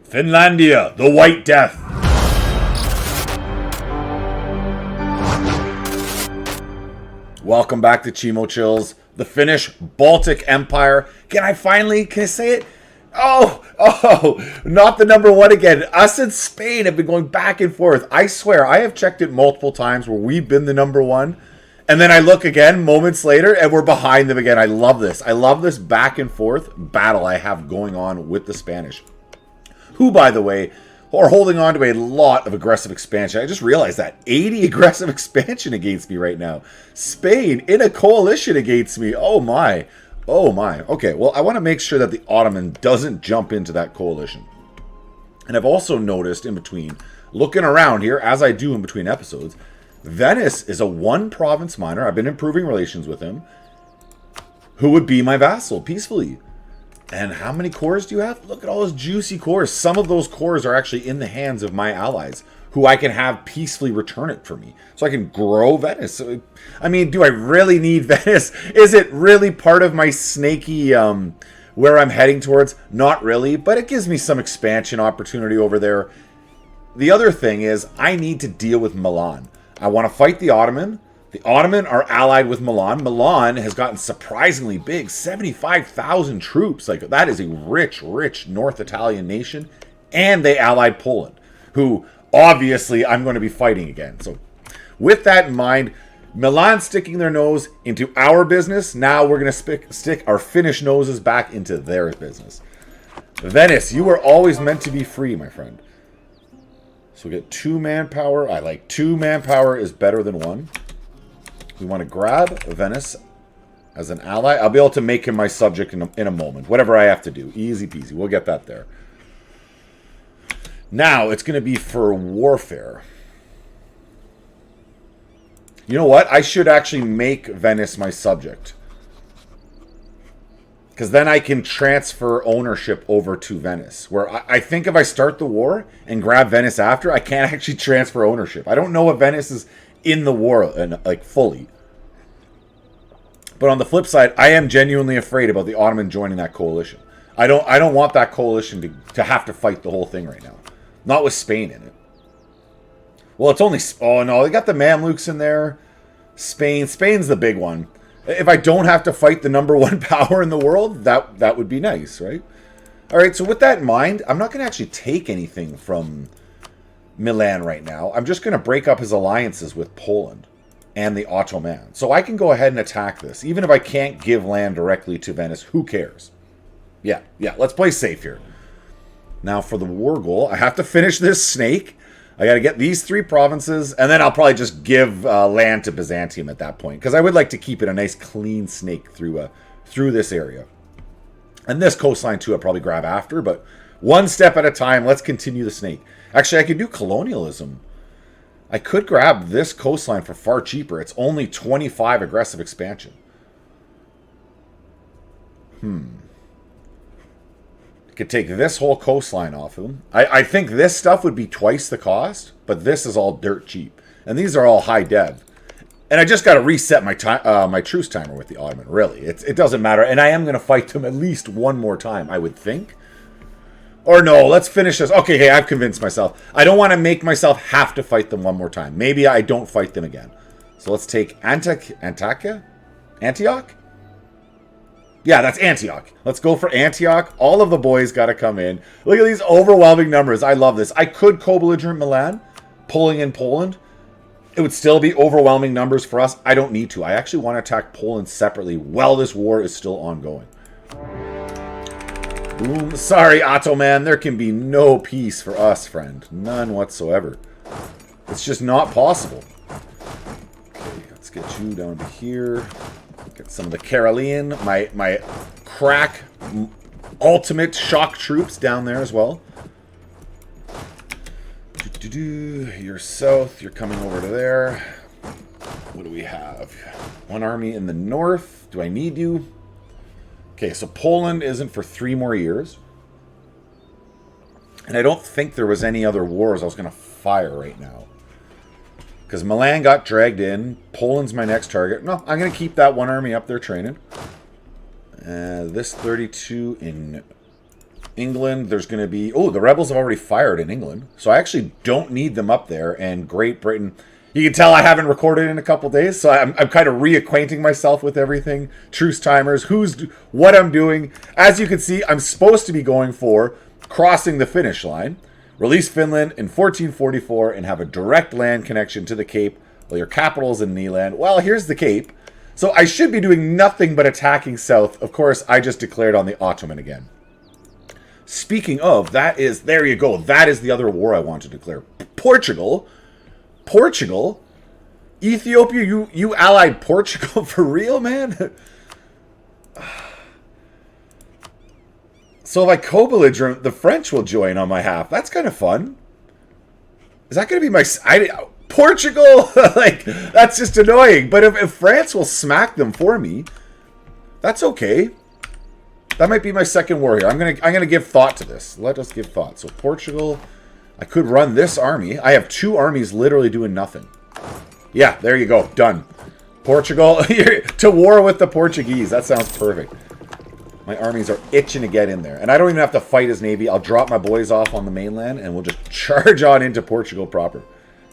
Finlandia, the White Death. Welcome back to Chimo Chills, the Finnish Baltic Empire. Can I say it? Oh, not the number one again. Us and Spain have been going back and forth. I swear, I have checked it multiple times where we've been the number one. And then I look again moments later and we're behind them again. I love this. I love this back and forth battle I have going on with the Spanish. Who, by the way, are holding on to a lot of aggressive expansion. I just realized that. 80 aggressive expansion against me right now. Spain in a coalition against me. Oh my. Oh my. Okay, well, I want to make sure that the Ottoman doesn't jump into that coalition. And I've also noticed in between, looking around here, as I do in between episodes, Venice is a one-province minor. I've been improving relations with him. Who would be my vassal peacefully? And how many cores do you have? Look at all those juicy cores. Some of those cores are actually in the hands of my allies, who I can have peacefully return it for me. So I can grow Venice. So, I mean, do I really need Venice? Is it really part of my snaky, where I'm heading towards? Not really, but it gives me some expansion opportunity over there. The other thing is, I need to deal with Milan. I want to fight the Ottoman. The Ottoman are allied with Milan. Milan has gotten surprisingly big, 75,000 troops. Like, that is a rich, rich North Italian nation. And they allied Poland, who obviously I'm going to be fighting again. So with that in mind, Milan sticking their nose into our business. Now we're going to stick our Finnish noses back into their business. Venice, you were always meant to be free, my friend. So we get 2 manpower. I like 2 manpower is better than 1. We want to grab Venice as an ally. I'll be able to make him my subject in a moment. Whatever I have to do. Easy peasy. We'll get that there. Now, it's going to be for warfare. You know what? I should actually make Venice my subject. Because then I can transfer ownership over to Venice. Where I think if I start the war and grab Venice after, I can't actually transfer ownership. I don't know if Venice is in the war, and like fully. But on the flip side, I am genuinely afraid about the Ottoman joining that coalition. I don't want that coalition to have to fight the whole thing right now. Not with Spain in it. Well, it's only... Oh, no, they got the Mamluks in there. Spain's the big one. If I don't have to fight the number one power in the world, that would be nice, right? All right, so with that in mind, I'm not going to actually take anything from Milan right now. I'm just going to break up his alliances with Poland and the Ottoman. So I can go ahead and attack this. Even if I can't give land directly to Venice, who cares? Yeah, let's play safe here. Now for the war goal, I have to finish this snake. I got to get these 3 provinces, and then I'll probably just give land to Byzantium at that point, because I would like to keep it a nice clean snake through this area. And this coastline too I'll probably grab after, but one step at a time. Let's continue the snake. Actually, I could do colonialism. I could grab this coastline for far cheaper. It's only 25 aggressive expansion. I could take this whole coastline off of them. I think this stuff would be twice the cost, but this is all dirt cheap. And these are all high dev. And I just got to reset my truce timer with the Ottoman, really. It doesn't matter. And I am going to fight them at least one more time, I would think. Or no, let's finish this. Okay, hey, I've convinced myself. I don't want to make myself have to fight them one more time. Maybe I don't fight them again. So let's take Antioch? Yeah, that's Antioch. Let's go for Antioch. All of the boys got to come in. Look at these overwhelming numbers. I love this. I could co-belligerent Milan, pulling in Poland. It would still be overwhelming numbers for us. I don't need to. I actually want to attack Poland separately while this war is still ongoing. Boom. Sorry, Ottoman. There can be no peace for us, friend. None whatsoever. It's just not possible. Okay, let's get you down to here. Get some of the Carolean, my crack ultimate shock troops down there as well. You're south. You're coming over to there. What do we have? 1 army in the north. Do I need you? Okay, so Poland isn't for 3 more years. And I don't think there was any other wars I was going to fire right now. Because Milan got dragged in. Poland's my next target. No, I'm going to keep that 1 army up there training. This 32 in England, there's going to be... Oh, the rebels have already fired in England. So I actually don't need them up there. And Great Britain... You can tell I haven't recorded in a couple days, so I'm kind of reacquainting myself with everything. Truce timers, what I'm doing. As you can see, I'm supposed to be going for crossing the Finnish Line, release Finland in 1444, and have a direct land connection to the Cape. Well, your capital is in Nyland. Well, here's the Cape. So I should be doing nothing but attacking south. Of course, I just declared on the Ottoman again. Speaking of, there you go. That is the other war I want to declare. Portugal, Ethiopia, you allied Portugal for real, man? So if I co-belligerent, the French will join on my half. That's kind of fun. Is that going to be my... Portugal? Like, that's just annoying. But if France will smack them for me, that's okay. That might be my second war here. I'm gonna give thought to this. Let us give thought. So Portugal... I could run this army. I have 2 armies literally doing nothing. Yeah, there you go. Done. Portugal, to war with the Portuguese. That sounds perfect. My armies are itching to get in there. And I don't even have to fight his navy. I'll drop my boys off on the mainland, and we'll just charge on into Portugal proper.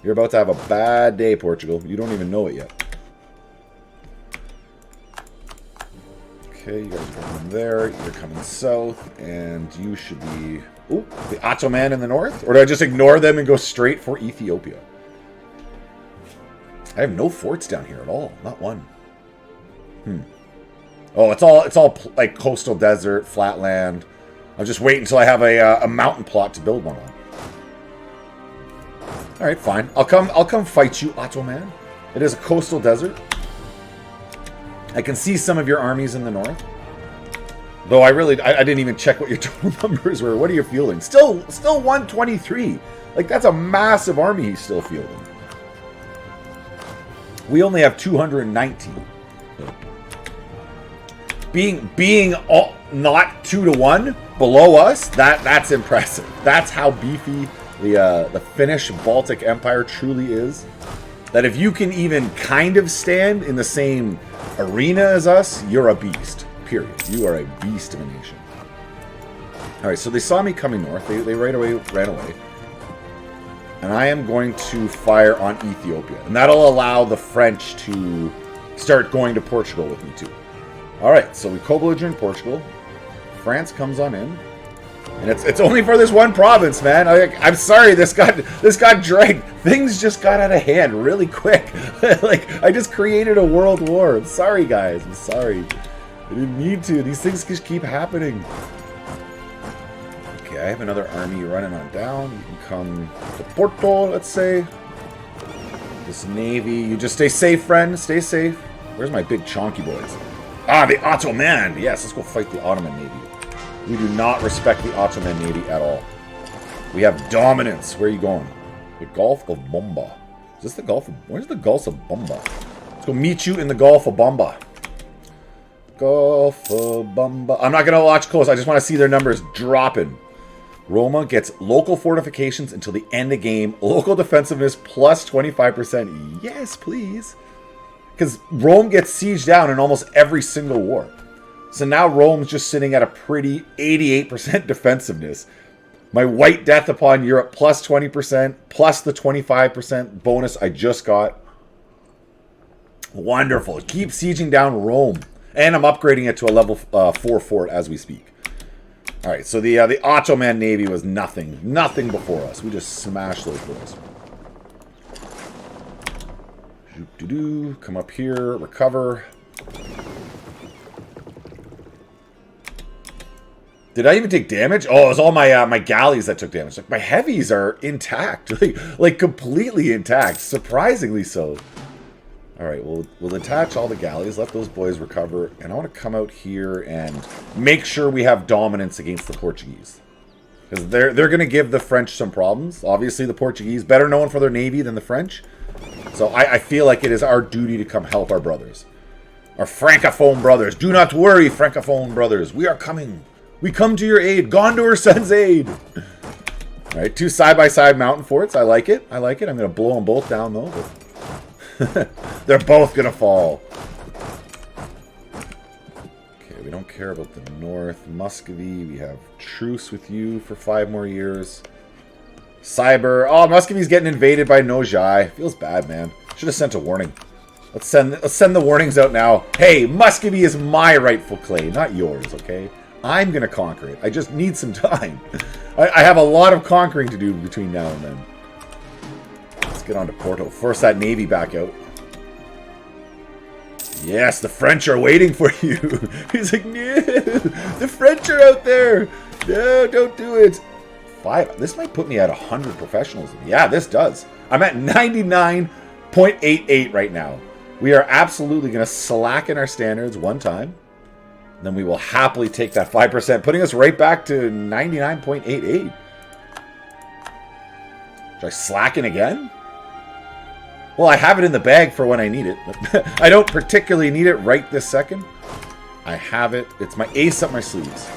You're about to have a bad day, Portugal. You don't even know it yet. Okay, you guys are coming there. You're coming south, and you should be... Ooh, the Ottoman in the north? Or do I just ignore them and go straight for Ethiopia? I have no forts down here at all. Not one. Oh, it's all like coastal desert, flatland. I'll just wait until I have a mountain plot to build one on. All right, fine. I'll come fight you, Ottoman. It is a coastal desert. I can see some of your armies in the north. Though I didn't even check what your total numbers were. What are you fielding? Still 123. Like, that's a massive army he's still fielding. We only have 219. Being not 2-1 below us, that's impressive. That's how beefy the Finnish Baltic Empire truly is. That if you can even kind of stand in the same arena as us, you're a beast. Period. You are a beast of a nation. Alright, so they saw me coming north. They right away ran away. And I am going to fire on Ethiopia. And that'll allow the French to start going to Portugal with me too. Alright, so we co-belligerent Portugal. France comes on in. And it's only for this one province, man. I'm sorry, this got dragged. Things just got out of hand really quick. Like, I just created a world war. I'm sorry, guys. I'm sorry. I didn't need to. These things just keep happening. Okay, I have another army running on down. You can come to Porto, let's say. This navy. You just stay safe, friend. Stay safe. Where's my big chonky boys? Ah, the Ottoman. Yes, let's go fight the Ottoman navy. We do not respect the Ottoman navy at all. We have dominance. Where are you going? The Gulf of Bomba. Is this the Gulf of... Where's the Gulf of Bomba? Let's go meet you in the Gulf of Bomba. Gulf of Bomba. I'm not going to watch close. I just want to see their numbers dropping. Roma gets local fortifications until the end of game. Local defensiveness plus 25%. Yes, please. Because Rome gets sieged down in almost every single war. So now Rome's just sitting at a pretty 88% defensiveness. My White Death upon Europe plus 20%, plus the 25% bonus I just got. Wonderful. Keep sieging down Rome. And I'm upgrading it to a level 4 fort as we speak. Alright, so the Ottoman navy was nothing. Nothing before us. We just smashed those boys. Come up here, recover. Did I even take damage? Oh, it was all my my galleys that took damage. Like, my heavies are intact. like completely intact. Surprisingly so. Alright, we'll attach all the galleys. Let those boys recover. And I want to come out here and make sure we have dominance against the Portuguese. Because they're going to give the French some problems. Obviously, the Portuguese, better known for their navy than the French. So I feel like it is our duty to come help our brothers. Our Francophone brothers. Do not worry, Francophone brothers. We are coming. We come to your aid. Gondor sends aid. Alright, 2 side-by-side mountain forts. I like it. I like it. I'm going to blow them both down, though. They're both going to fall. Okay, we don't care about the north. Muscovy, we have truce with you for 5 more years. Cyber. Oh, Muscovy's getting invaded by Nojai. Feels bad, man. Should have sent a warning. Let's send the warnings out now. Hey, Muscovy is my rightful clay, not yours, okay? I'm going to conquer it. I just need some time. I have a lot of conquering to do between now and then. Let's get on to Porto. Force that navy back out. Yes, the French are waiting for you. He's like, no, the French are out there. No, don't do it. 5. This might put me at 100 professionalism. Yeah, this does. I'm at 99.88 right now. We are absolutely going to slacken our standards one time. Then we will happily take that 5%, putting us right back to 99.88. Should I slacken again? Well, I have it in the bag for when I need it. I don't particularly need it right this second. I have it. It's my ace up my sleeves.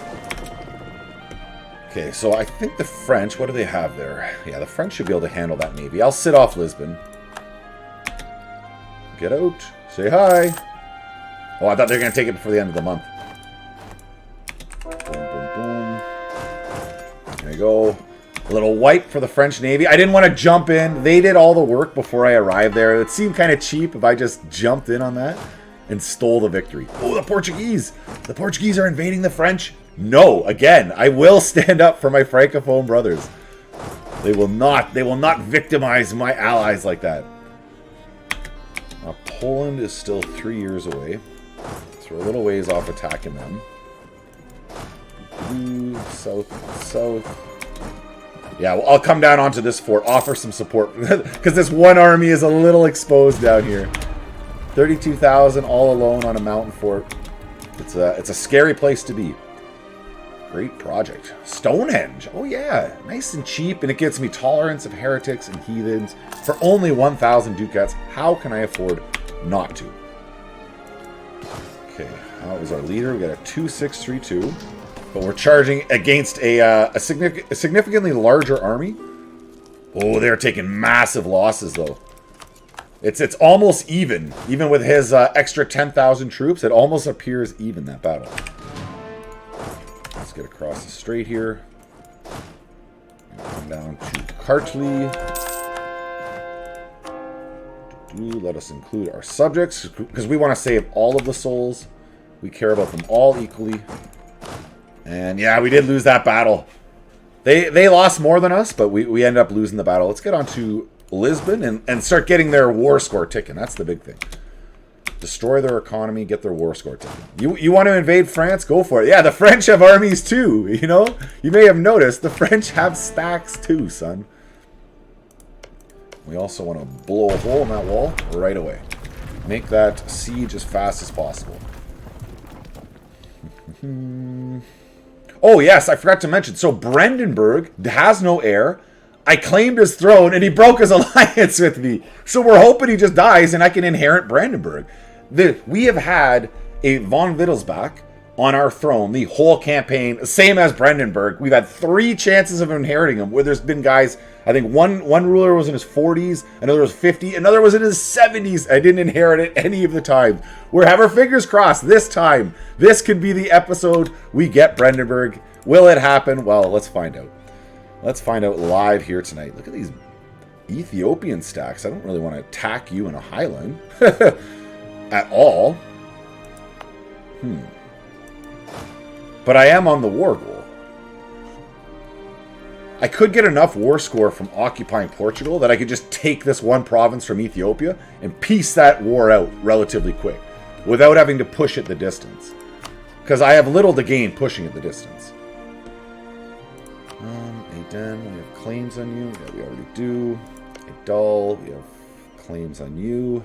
Okay, so I think the French, what do they have there? Yeah, the French should be able to handle that navy. I'll sit off Lisbon. Get out. Say hi. Oh, I thought they were going to take it before the end of the month. Boom, boom, boom. There you go. A little wipe for the French Navy. I didn't want to jump in. They did all the work before I arrived there. It seemed kind of cheap if I just jumped in on that and stole the victory. Oh, the Portuguese. The Portuguese are invading the French. No, again, I will stand up for my Francophone brothers. They will not victimize my allies like that. Poland is still 3 years away. So we're a little ways off attacking them. South. Yeah, well, I'll come down onto this fort, offer some support. Because this one army is a little exposed down here. 32,000 all alone on a mountain fort. It's a scary place to be. Great project. Stonehenge. Oh yeah, nice and cheap, and it gets me tolerance of heretics and heathens for only 1,000 ducats. How can I afford not to? Okay, that was our leader. We got a 2-6-3-2, but we're charging against a significantly larger army. Oh, they're taking massive losses though. It's almost even with his extra 10,000 troops. It almost appears even, that battle. Let's get across the strait here. Come down to Kartli. Let us include our subjects, because we want to save all of the souls. We care about them all equally. And yeah, we did lose that battle. They lost more than us, but we ended up losing the battle. Let's get on to Lisbon and start getting their war score ticking. That's the big thing. Destroy their economy, get their war score ticking. You want to invade France? Go for it. Yeah, the French have armies too, you know? You may have noticed the French have stacks too, son. We also want to blow a hole in that wall right away. Make that siege as fast as possible. Oh, yes, I forgot to mention. So Brandenburg has no heir. I claimed his throne, and he broke his alliance with me. So we're hoping he just dies, and I can inherit Brandenburg. We have had a von Wittelsbach on our throne the whole campaign, same as Brandenburg. We've had 3 chances of inheriting him, where there's been guys, I think one ruler was in his 40s, another was 50, another was in his 70s. I didn't inherit it any of the time. We're have our fingers crossed this time. This could be the episode we get Brandenburg. Will it happen? Well, let's find out. Let's find out live here tonight. Look at these Ethiopian stacks. I don't really want to attack you in a highland at all. But I am on the war goal. I could get enough war score from occupying Portugal that I could just take this one province from Ethiopia and piece that war out relatively quick without having to push it the distance. Because I have little to gain pushing it the distance. Aden, we have claims on you. Yeah, we already do. Adal, we have claims on you.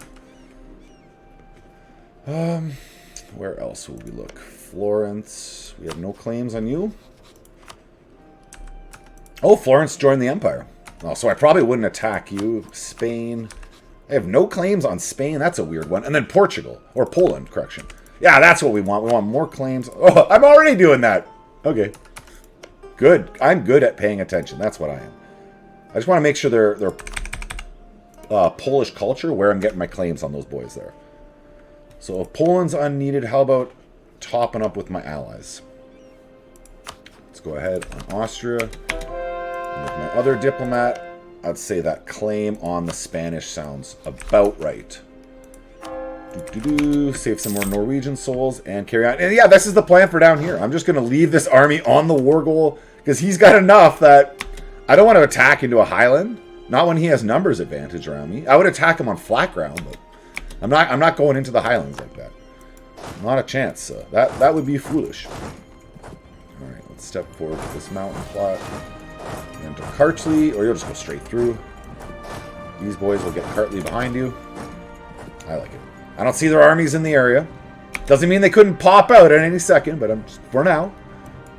Where else will we look? Florence, we have no claims on you. Oh, Florence joined the Empire. Oh, so I probably wouldn't attack you. Spain. I have no claims on Spain. That's a weird one. And then Portugal. Or Poland, correction. Yeah, that's what we want. We want more claims. Oh, I'm already doing that. Okay. Good. I'm good at paying attention. That's what I am. I just want to make sure they're Polish culture, where I'm getting my claims on those boys there. So if Poland's unneeded, how about topping up with my allies. Let's go ahead on Austria. And with my other diplomat, I'd say that claim on the Spanish sounds about right. Save some more Norwegian souls and carry on. And yeah, this is the plan for down here. I'm just going to leave this army on the war goal because he's got enough that I don't want to attack into a highland. Not when he has numbers advantage around me. I would attack him on flat ground, but I'm not going into the highlands like that. Not a chance. That would be foolish. All right, let's step forward to this mountain plot. And to Kartley, or you'll just go straight through. These boys will get Kartley behind you. I like it. I don't see their armies in the area. Doesn't mean they couldn't pop out at any second, but I'm just, for now,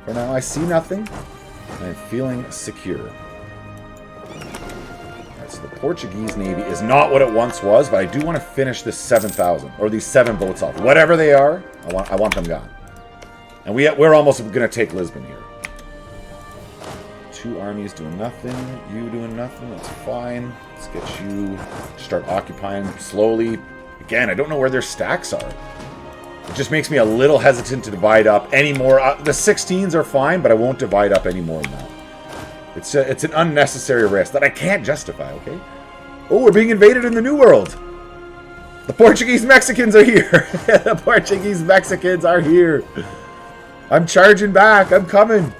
I see nothing. I'm feeling secure. Alright, so the Portuguese Navy is not what it once was, but I do want to finish this 7,000, or these 7 boats off. Whatever they are, I want them gone. And we're almost going to take Lisbon here. 2 armies doing nothing, you doing nothing, that's fine. Let's get you to start occupying slowly. Again, I don't know where their stacks are. It just makes me a little hesitant to divide up anymore. The 16s are fine, but I won't divide up any more than that. It's an unnecessary risk that I can't justify, okay? Oh, we're being invaded in the New World. The Portuguese Mexicans are here. The Portuguese Mexicans are here. I'm charging back. I'm coming.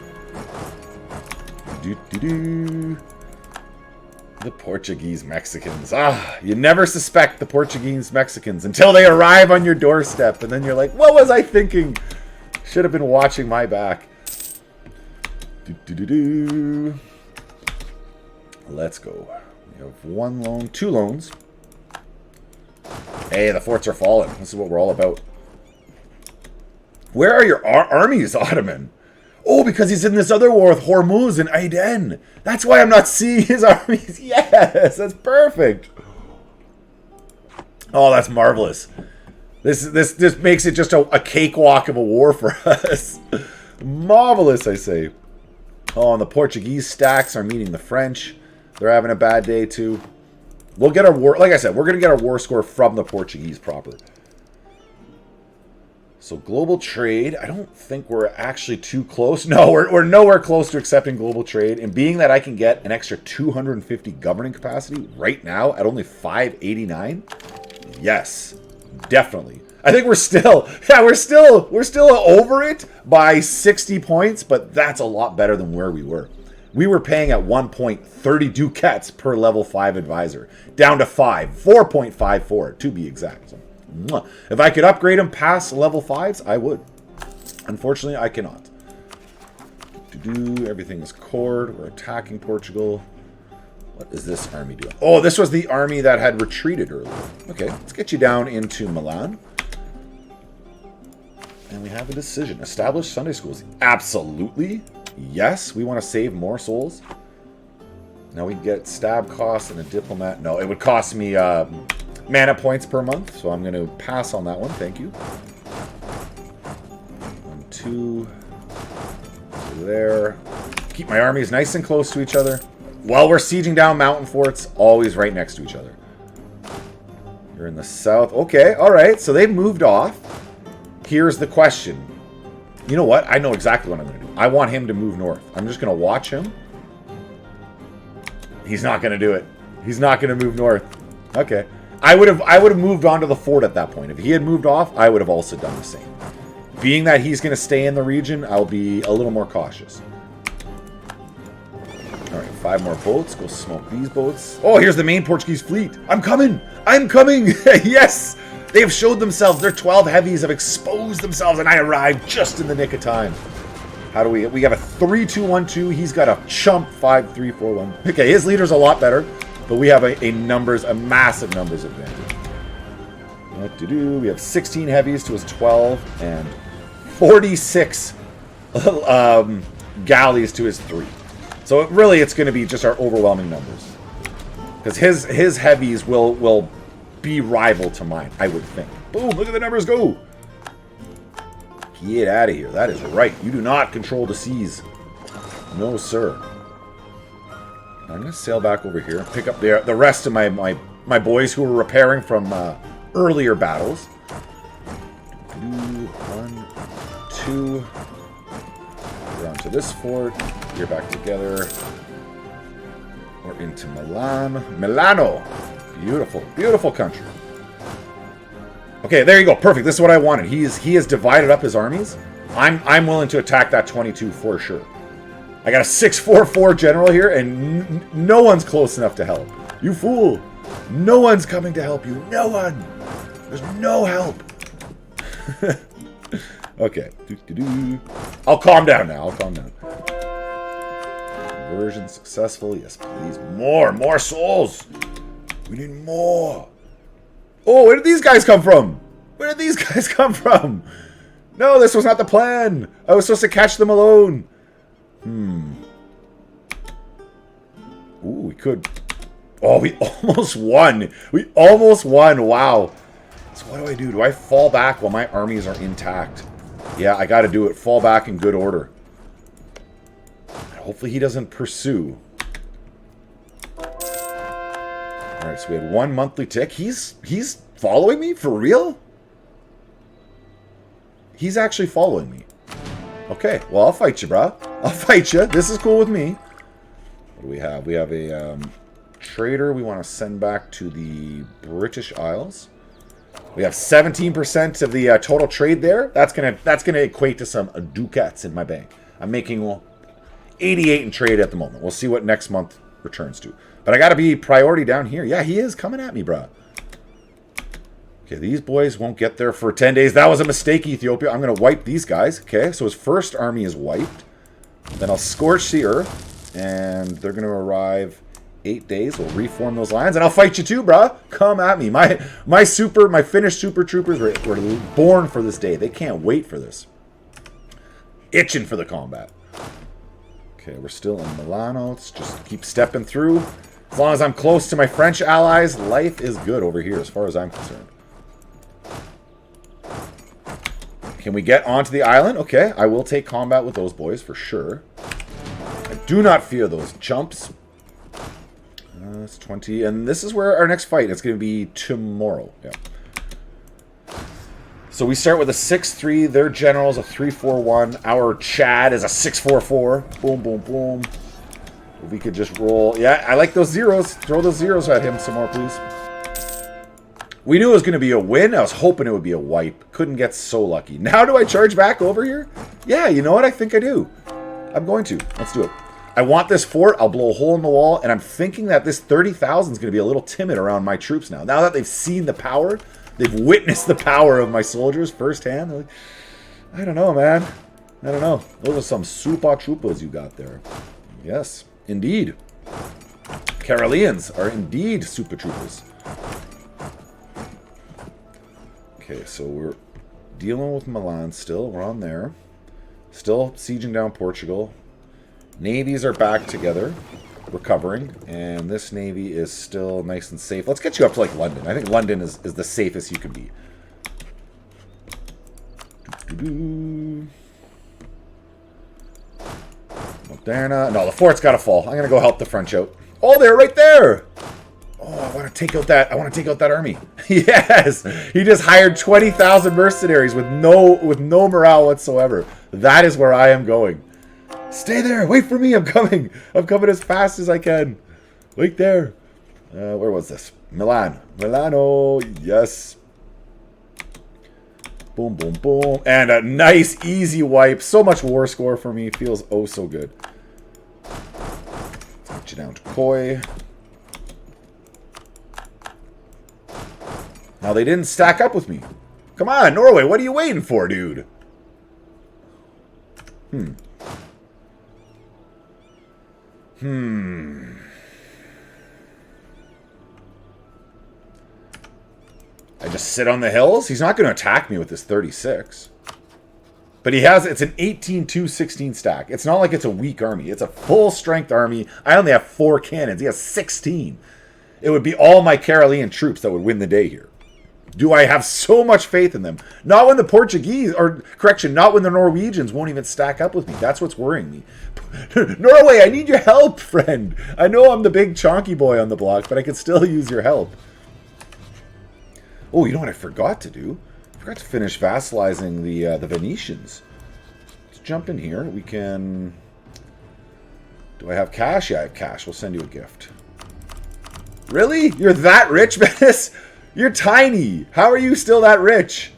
The Portuguese Mexicans. Ah, you never suspect the Portuguese Mexicans until they arrive on your doorstep. And then you're like, what was I thinking? Should have been watching my back. Let's go. We have 1 loan, 2 loans. Hey, the forts are falling. This is what we're all about. Where are your armies, Ottoman? Oh, because he's in this other war with Hormuz and Aden. That's why I'm not seeing his armies. Yes, that's perfect. Oh, that's marvelous. This makes it just a cakewalk of a war for us. Marvelous, I say. Oh, and the Portuguese stacks are meeting the French. They're having a bad day, too. We'll get our war... Like I said, we're going to get our war score from the Portuguese proper. So global trade, I don't think we're actually too close. No, we're nowhere close to accepting global trade. And being that I can get an extra 250 governing capacity right now at only 589, yes, definitely. I think we're still over it by 60 points, but that's a lot better than where we were. We were paying at 1 point 30 ducats per level 5 advisor, down to 4.54 to be exact. So, if I could upgrade them past level 5s, I would. Unfortunately, I cannot. Everything is cored. We're attacking Portugal. What is this army doing? Oh, this was the army that had retreated earlier. Okay, let's get you down into Milan. And we have a decision. Establish Sunday schools. Absolutely. Yes, we want to save more souls. Now we get stab costs and a diplomat. No, it would cost me mana points per month, so I'm going to pass on that one. Thank you. 1, 2. There. Keep my armies nice and close to each other. While we're sieging down mountain forts, always right next to each other. You're in the south. Okay, alright, so they've moved off. Here's the question. You know what? I know exactly what I'm going to do. I want him to move north. I'm just going to watch him. He's not going to do it. He's not going to move north. Okay. I would have moved on to the fort at that point. If he had moved off, I would have also done the same. Being that he's going to stay in the region, I'll be a little more cautious. Alright, 5 more boats. Go smoke these boats. Oh, here's the main Portuguese fleet. I'm coming! I'm coming! Yes! They have showed themselves. Their 12 heavies have exposed themselves, and I arrived just in the nick of time. How do we have a 3-2-1-2. He's got a chump 5-3-4-1. Okay, his leader's a lot better, but we have a massive numbers advantage. What to do? We have 16 heavies to his 12, and 46 galleys to his 3. So it's going to be just our overwhelming numbers. Because his heavies will be rival to mine, I would think. Boom, look at the numbers go. Get out of here. That is right. You do not control the seas. No, sir. I'm going to sail back over here and pick up the rest of my boys who were repairing from earlier battles. 1, 2. We're on to this fort. You're back together. We're into Milan. Milano! Beautiful, beautiful country. Okay, there you go. Perfect. This is what I wanted. He has divided up his armies. I'm willing to attack that 22 for sure. I got a 644 general here, and no one's close enough to help. You fool! No one's coming to help you. No one! There's no help. Okay. I'll calm down now. I'll calm down. Conversion successful. Yes, please. More souls. We need more. Oh, where did these guys come from? Where did these guys come from? No, this was not the plan. I was supposed to catch them alone. Ooh, we could. Oh, we almost won. We almost won. Wow. So what do I do? Do I fall back while my armies are intact? Yeah, I got to do it. Fall back in good order. Hopefully he doesn't pursue. Alright, so we had 1 monthly tick. He's following me? For real? He's actually following me. Okay, well, I'll fight you, brah. I'll fight you. This is cool with me. What do we have? We have a trader we want to send back to the British Isles. We have 17% of the total trade there. That's gonna equate to some ducats in my bank. I'm making 88 in trade at the moment. We'll see what next month returns to. But I got to be priority down here. Yeah, he is coming at me, bruh. Okay, these boys won't get there for 10 days. That was a mistake, Ethiopia. I'm going to wipe these guys. Okay, so his first army is wiped. Then I'll scorch the earth. And they're going to arrive 8 days. We'll reform those lines. And I'll fight you too, bruh. Come at me. My Finnish super troopers were born for this day. They can't wait for this. Itching for the combat. Okay, we're still in Milano. Let's just keep stepping through. As long as I'm close to my French allies, life is good over here as far as I'm concerned. Can we get onto the island? Okay, I will take combat with those boys for sure. I do not fear those chumps. It's 20, and this is where our next fight is going to be tomorrow. Yeah. So we start with a 6-3. Their general's a 3-4-1. Our Chad is a 6-4-4. Boom, boom, boom. If we could just roll. Yeah, I like those zeros. Throw those zeros at him some more, please. We knew it was going to be a win. I was hoping it would be a wipe. Couldn't get so lucky. Now do I charge back over here? Yeah, you know what? I think I do. I'm going to. Let's do it. I want this fort. I'll blow a hole in the wall. And I'm thinking that this 30,000 is going to be a little timid around my troops now. Now that they've seen the power, they've witnessed the power of my soldiers firsthand. They're like, I don't know, man. I don't know. Those are some super troopers you got there. Yes, indeed. Karelians are indeed super troopers. Okay, so we're dealing with Milan still. We're on there. Still sieging down Portugal. Navies are back together, recovering, and this navy is still nice and safe. Let's get you up to, like, London. I think London is the safest you can be. Moderna. No, the fort's got to fall. I'm going to go help the French out. Oh, they're right there! Oh, I want to take out that army. Yes! He just hired 20,000 mercenaries with no morale whatsoever. That is where I am going. Stay there. Wait for me. I'm coming. I'm coming as fast as I can. Wait there. Where was this? Milan. Milano. Yes. Boom, boom, boom. And a nice, easy wipe. So much war score for me. Feels oh so good. Get you down to Koi. Now, they didn't stack up with me. Come on, Norway. What are you waiting for, dude? I just sit on the hills? He's not going to attack me with this 36. But he has, it's an 18-2-16 stack. It's not like it's a weak army. It's a full-strength army. I only have 4 cannons. He has 16. It would be all my Karelian troops that would win the day here. Do I have so much faith in them? Not when the Portuguese, or correction, not when the Norwegians won't even stack up with me. That's what's worrying me. Norway, I need your help, friend. I know I'm the big chonky boy on the block, but I could still use your help. Oh, you know what I forgot to do? I forgot to finish vassalizing the Venetians. jump in here. We can... Do I have cash? Yeah, I have cash. We'll send you a gift. Really? You're that rich, Venice? You're tiny. How are you still that rich?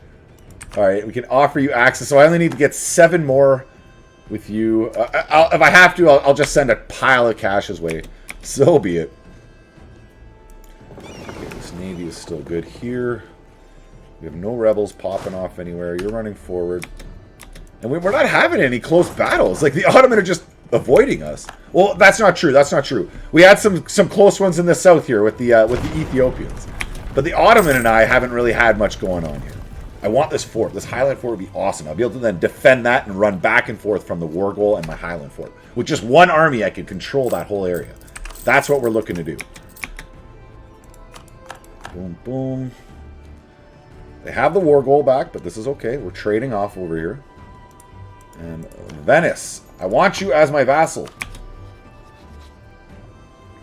Alright, we can offer you access. So I only need to get 7 more with you. If I have to, I'll just send a pile of cash his way. So be it. Okay, this navy is still good here. We have no rebels popping off anywhere. You're running forward. And we're not having any close battles. Like, the Ottoman are just avoiding us. Well, that's not true. That's not true. We had some close ones in the south here with the Ethiopians. But the Ottoman and I haven't really had much going on here. I want this fort. This Highland fort would be awesome. I'll be able to then defend that and run back and forth from the war goal and my Highland fort. With just one army, I could control that whole area. That's what we're looking to do. Boom, boom. They have the war goal back, but this is okay. We're trading off over here. And Venice, I want you as my vassal.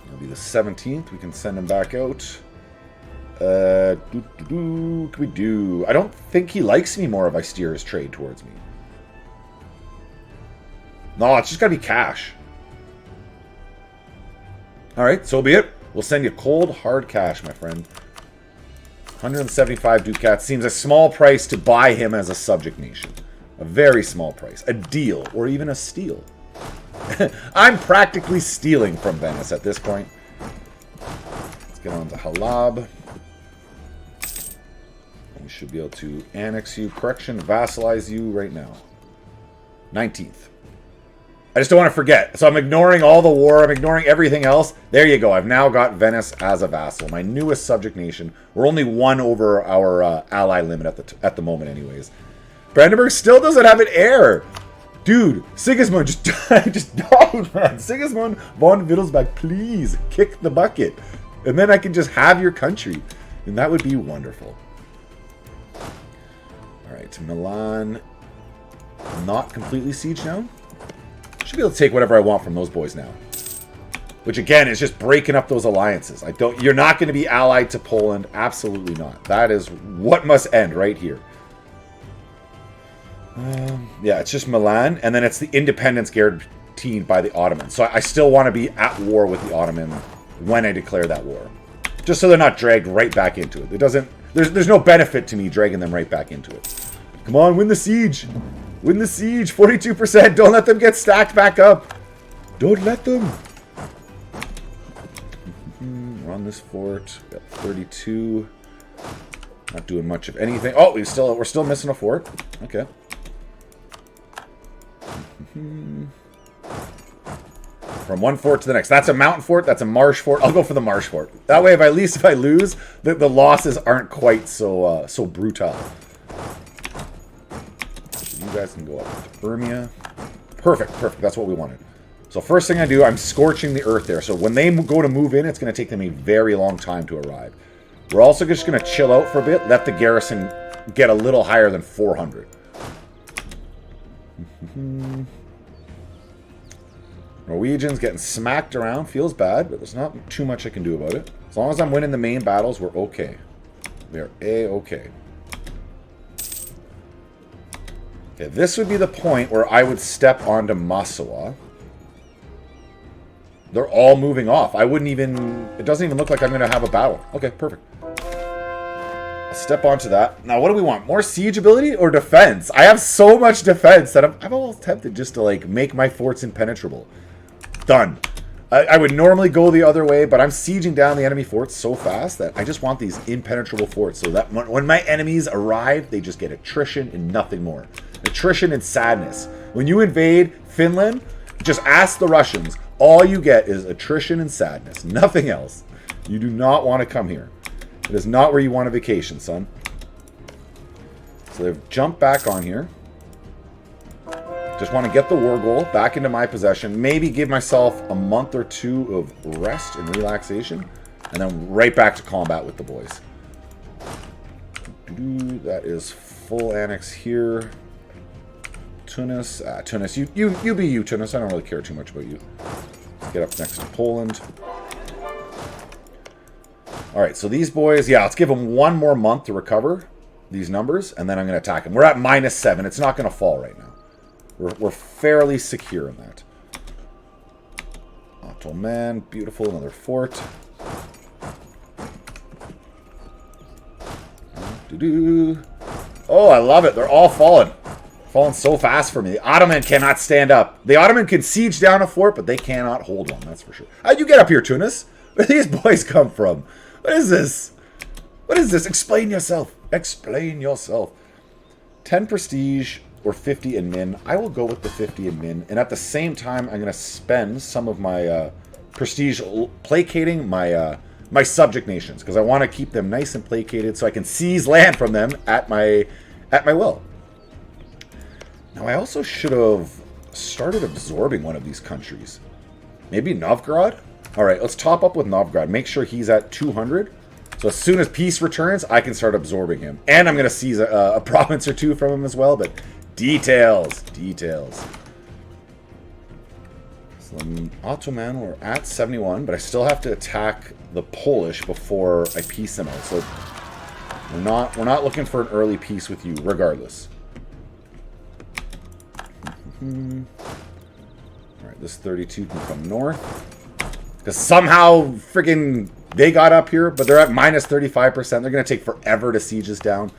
It'll be the 17th. We can send him back out. Can we do? I don't think he likes me more if I steer his trade towards me. No, it's just gotta be cash. Alright, so be it. We'll send you cold, hard cash, my friend. 175 ducats seems a small price to buy him as a subject nation. A very small price. A deal, or even a steal. I'm practically stealing from Venice at this point. Let's get on to Halab. We should be able to annex you. Correction, vassalize you right now. 19th. I just don't want to forget. So I'm ignoring all the war. I'm ignoring everything else. There you go. I've now got Venice as a vassal. My newest subject nation. We're only 1 over our ally limit at the moment anyways. Brandenburg still doesn't have an heir. Dude, Sigismund just died, man. Sigismund von Wittelsbach, please kick the bucket. And then I can just have your country. And that would be wonderful. Alright, Milan. Not completely sieged now. Should be able to take whatever I want from those boys now. Which again is just breaking up those alliances. You're not going to be allied to Poland. Absolutely not. That is what must end right here. Yeah, it's just Milan, and then it's the independence guaranteed by the Ottomans. So I still want to be at war with the Ottomans when I declare that war. Just so they're not dragged right back into it. It doesn't. There's no benefit to me dragging them right back into it. Come on, win the siege. Win the siege. 42%. Don't let them get stacked back up. Don't let them. We're on this fort. Got 32. Not doing much of anything. Oh, we're still missing a fort. Okay. From one fort to the next. That's a mountain fort. That's a marsh fort. I'll go for the marsh fort. That way, at least if I lose, the losses aren't quite so brutal. So you guys can go up to Urmia. Perfect. Perfect. That's what we wanted. So first thing I do, I'm scorching the earth there. So when they go to move in, it's going to take them a very long time to arrive. We're also just going to chill out for a bit. Let the garrison get a little higher than 400. Norwegians getting smacked around. Feels bad, but there's not too much I can do about it. As long as I'm winning the main battles, we're okay. We are A-okay. Okay, this would be the point where I would step onto Masawa. They're all moving off. I wouldn't even... It doesn't even look like I'm going to have a battle. Okay, perfect. I'll step onto that. Now, what do we want? More siege ability or defense? I have so much defense that I'm almost tempted just to, like, make my forts impenetrable. Done. I would normally go the other way, but I'm sieging down the enemy forts so fast that I just want these impenetrable forts so that when my enemies arrive, they just get attrition and nothing more. Attrition and sadness. When you invade Finland, just ask the Russians. All you get is attrition and sadness. Nothing else. You do not want to come here. It is not where you want a vacation, son. So they've jumped back on here. Just want to get the war goal back into my possession. Maybe give myself a month or 2 of rest and relaxation. And then right back to combat with the boys. That is full annex here. Tunis. Tunis. You be you, Tunis. I don't really care too much about you. Let's get up next to Poland. Alright, so these boys, yeah, let's give them 1 more month to recover these numbers, and then I'm going to attack them. We're at -7. It's not going to fall right now. We're fairly secure in that. Ottoman, beautiful, another fort. Oh, I love it. They're all falling. Falling so fast for me. The Ottoman cannot stand up. The Ottoman can siege down a fort, but they cannot hold one, that's for sure. How'd you get up here, Tunis? Where do these boys come from? What is this? What is this? Explain yourself. Explain yourself. 10 prestige or 50 in min. I will go with the 50 in min. And at the same time, I'm going to spend some of my prestige placating my my subject nations, because I want to keep them nice and placated so I can seize land from them at my will. Now, I also should have started absorbing one of these countries. Maybe Novgorod? All right, let's top up with Novgorod. Make sure he's at 200. So as soon as peace returns, I can start absorbing him. And I'm going to seize a province or two from him as well, but details. So Ottoman, we're at 71, but I still have to attack the Polish before I peace them out. So we're not looking for an early peace with you, regardless. Alright, this 32 can come north. Because somehow freaking they got up here, but they're at minus 35%. They're going to take forever to siege us down.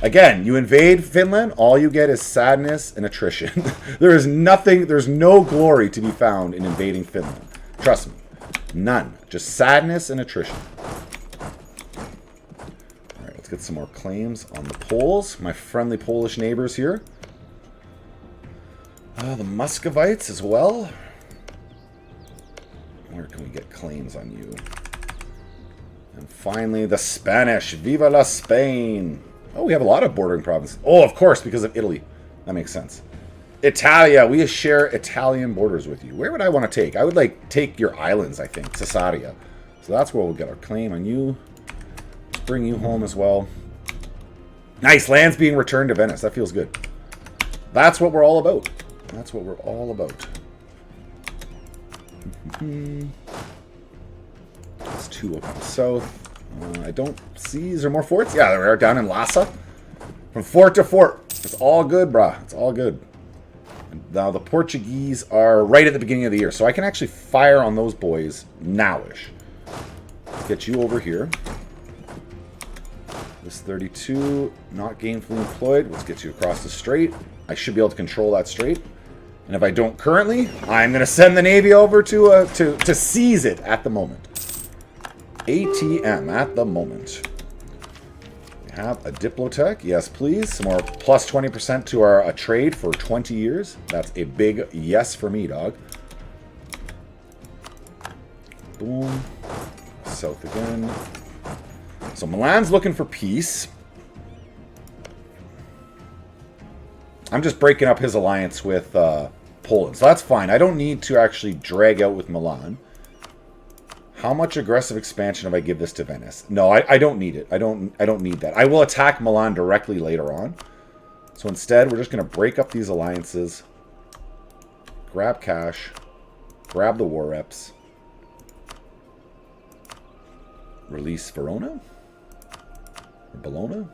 Again, you invade Finland, all you get is sadness and attrition. There's no glory to be found in invading Finland. Trust me. None. Just sadness and attrition. Alright, let's get some more claims on the Poles. My friendly Polish neighbors here. The Muscovites as well. Where can we get claims on you? And finally, the Spanish. Viva la Spain! Oh, we have a lot of bordering provinces. Oh, of course, because of Italy. That makes sense. Italia. We share Italian borders with you. Where would I want to take? I would take your islands, I think. Caesarea. So that's where we'll get our claim on you. Let's bring you home as well. Nice. Land's being returned to Venice. That feels good. That's what we're all about. That's what we're all about. That's 2 up in the south. I don't see... Is there more forts? Yeah, there are down in Lhasa. From fort to fort. It's all good, brah. It's all good. And now the Portuguese are right at the beginning of the year, so I can actually fire on those boys nowish. Let's get you over here. This 32, not gainfully employed. Let's get you across the strait. I should be able to control that strait. And if I don't currently, I'm going to send the Navy over to seize it at the moment. ATM at the moment. We have a Diplotech. Yes, please. Some more plus 20% to our trade for 20 years. That's a big yes for me, dog. Boom. South again. So Milan's looking for peace. I'm just breaking up his alliance with Poland. So that's fine. I don't need to actually drag out with Milan. How much aggressive expansion if I give this to Venice? No, I don't need it. I don't need that. I will attack Milan directly later on. So instead, we're just going to break up these alliances. Grab cash. Grab the war reps. Release Verona? Or Bologna?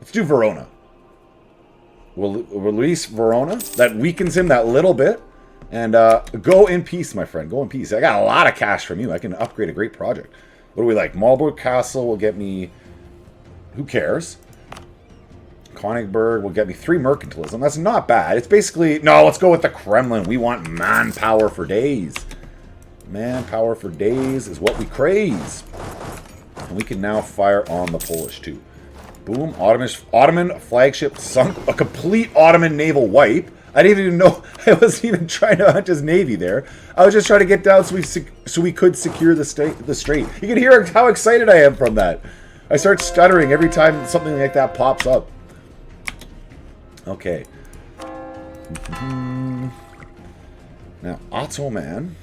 Let's do Verona. We'll release Verona. That weakens him that little bit. And go in peace, my friend. Go in peace. I got a lot of cash from you. I can upgrade a great project. What do we like? Marlborough Castle will get me... Who cares? Königsberg will get me 3 mercantilism. That's not bad. It's basically... No, let's go with the Kremlin. We want manpower for days. Manpower for days is what we craze. And we can now fire on the Polish, too. Boom. Ottoman flagship sunk. A complete Ottoman naval wipe. I didn't even know. I wasn't even trying to hunt his navy there. I was just trying to get down so we could secure the strait. You can hear how excited I am from that. I start stuttering every time something like that pops up. Okay. Now, Ottoman.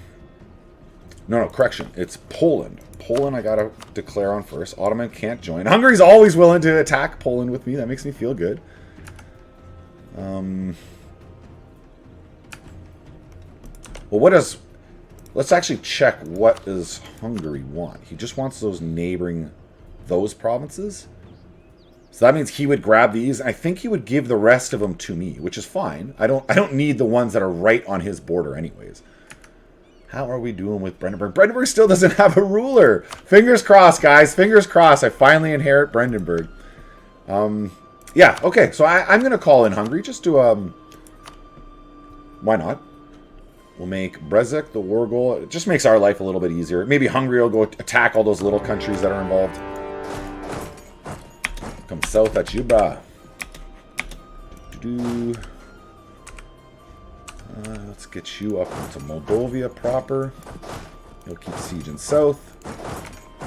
No, correction. It's Poland. Poland I gotta declare on first. Ottoman can't join. Hungary's always willing to attack Poland with me. That makes me feel good. Well, what does... Let's actually check what does Hungary want. He just wants those neighboring... Those provinces? So that means he would grab these. I think he would give the rest of them to me, which is fine. I don't need the ones that are right on his border anyways. How are we doing with Brandenburg? Brandenburg still doesn't have a ruler. Fingers crossed, guys. Fingers crossed. I finally inherit Brandenburg. Yeah, okay. So I'm going to call in Hungary just to... why not? We'll make Brezek the war goal. It just makes our life a little bit easier. Maybe Hungary will go attack all those little countries that are involved. Come south at you, brah. Let's get you up into Moldova proper. You'll keep sieging south.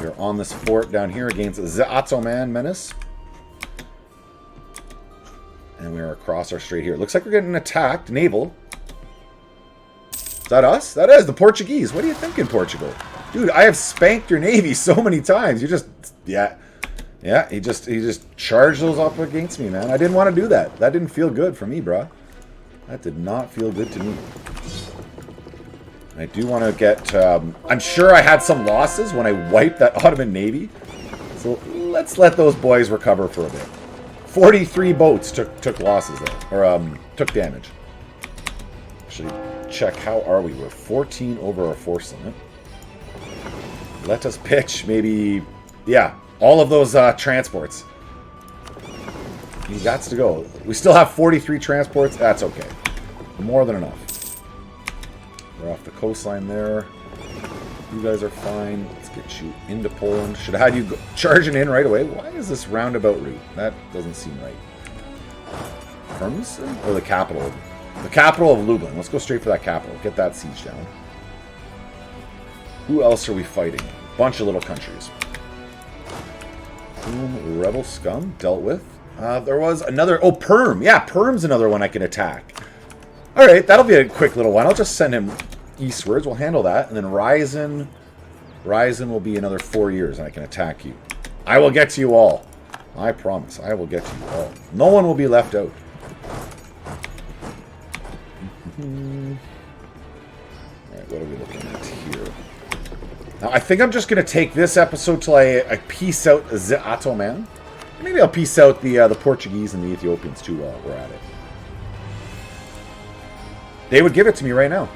You're on this fort down here against the Ottoman menace. And we are across our strait here. Looks like we're getting attacked. Naval. Is that us? That is the Portuguese. What are you thinking, Portugal? Dude, I have spanked your navy so many times. You just... Yeah, he just charged those up against me, man. I didn't want to do that. That didn't feel good for me, bro. That did not feel good to me. I do want to get... I'm sure I had some losses when I wiped that Ottoman navy. So let's let those boys recover for a bit. 43 boats took losses there. Or took damage. Actually, check how are we. We're 14 over our force limit. Let us pitch maybe... Yeah. All of those transports. He got to go. We still have 43 transports. That's okay. More than enough. We're off the coastline there. You guys are fine. Let's get you into Poland. Should have had you charging in right away. Why is this roundabout route? That doesn't seem right. Hermsen? Or the capital? The capital of Lublin. Let's go straight for that capital. Get that siege down. Who else are we fighting? Bunch of little countries. Rebel scum dealt with. There was another... Oh, Perm. Yeah, Perm's another one I can attack. Alright, that'll be a quick little one. I'll just send him eastwards. We'll handle that. And then Ryzen will be another 4 years and I can attack you. I will get to you all. I promise. I will get to you all. No one will be left out. Alright, what are we looking at here? Now, I think I'm just going to take this episode till I piece out the Ottoman. Maybe I'll piece out the Portuguese and the Ethiopians too while we're at it. They would give it to me right now.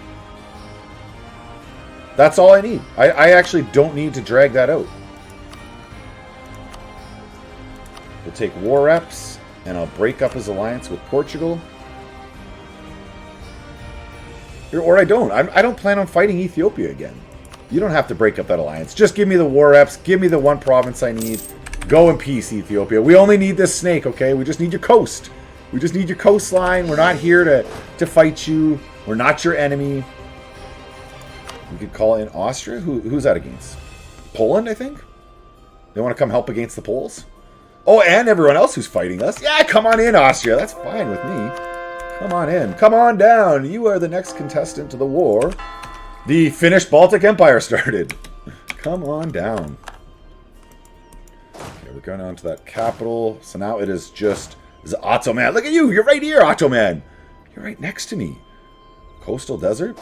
That's all I need. I actually don't need to drag that out. We'll take war reps, and I'll break up his alliance with Portugal. Or I don't. I don't plan on fighting Ethiopia again. You don't have to break up that alliance. Just give me the war reps. Give me the one province I need. Go in peace, Ethiopia. We only need this snake, okay? We just need your coast. We just need your coastline. We're not here to fight you. We're not your enemy. We could call in Austria. Who's that against? Poland, I think? They want to come help against the Poles? Oh, and everyone else who's fighting us. Yeah, come on in, Austria. That's fine with me. Come on in. Come on down. You are the next contestant to the war. The Finnish Baltic Empire started. Come on down. Okay, we're going on to that capital. So now it is just the Ottoman. Look at you. You're right here, Ottoman. You're right next to me. Coastal desert.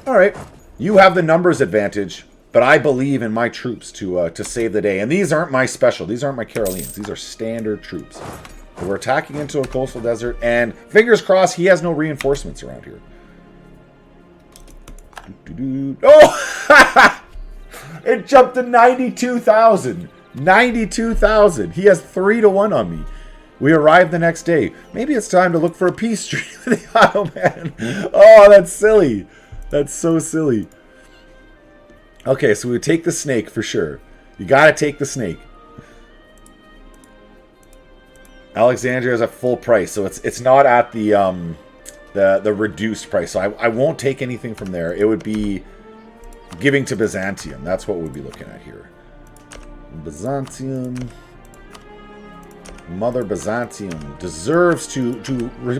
All right. You have the numbers advantage, but I believe in my troops to save the day. And these aren't my special. These aren't my Karelians. These are standard troops. We're attacking into a coastal desert, and fingers crossed he has no reinforcements around here. Oh! It jumped to 92,000. 92,000. He has 3-1 on me. We arrived the next day. Maybe it's time to look for a peace treaty with the Ottoman. Oh, that's silly. That's so silly. Okay, so we would take the snake for sure. You gotta take the snake. Alexandria is at full price, so it's not at the reduced price. So I won't take anything from there. It would be giving to Byzantium. That's what we'd be looking at here. Byzantium. Mother Byzantium deserves to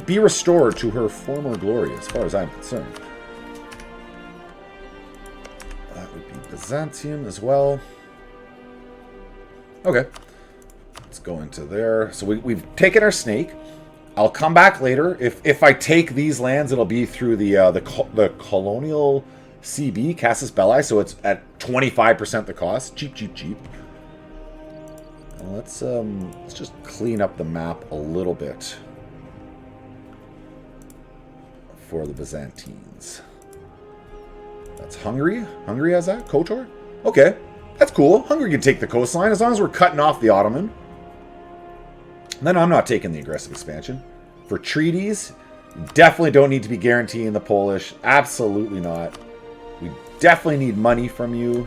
be restored to her former glory, as far as I'm concerned. That would be Byzantium as well. Okay. Let's go into there. So we've taken our snake. I'll come back later. If I take these lands, it'll be through the colonial CB, Casus Belli, so it's at 25% the cost. Cheap, cheap, cheap. Let's just clean up the map a little bit for the Byzantines. That's Hungary. Hungary has that? KOTOR? Okay, that's cool. Hungary can take the coastline as long as we're cutting off the Ottoman. Then I'm not taking the aggressive expansion. For treaties, definitely don't need to be guaranteeing the Polish. Absolutely not. We definitely need money from you.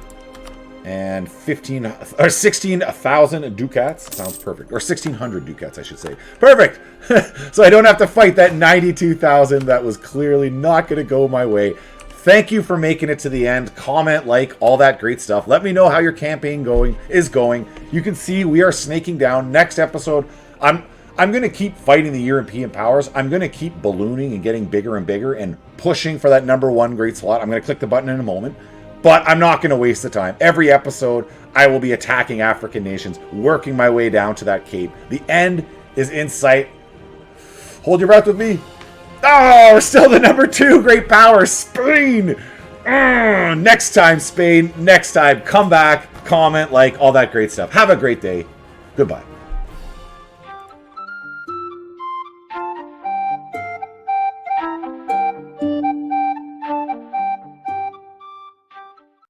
And 16,000 ducats. Sounds perfect. Or 1,600 ducats, I should say. Perfect! So I don't have to fight that 92,000 that was clearly not going to go my way. Thank you for making it to the end. Comment, like, all that great stuff. Let me know how your campaign is going. You can see we are snaking down. Next episode, I'm going to keep fighting the European powers. I'm going to keep ballooning and getting bigger and bigger and pushing for that #1 great slot. I'm going to click the button in a moment. But I'm not going to waste the time. Every episode, I will be attacking African nations, working my way down to that cape. The end is in sight. Hold your breath with me. Oh, we're still the #2 great power, Spain. Next time, Spain. Next time, come back, comment, like, all that great stuff. Have a great day. Goodbye.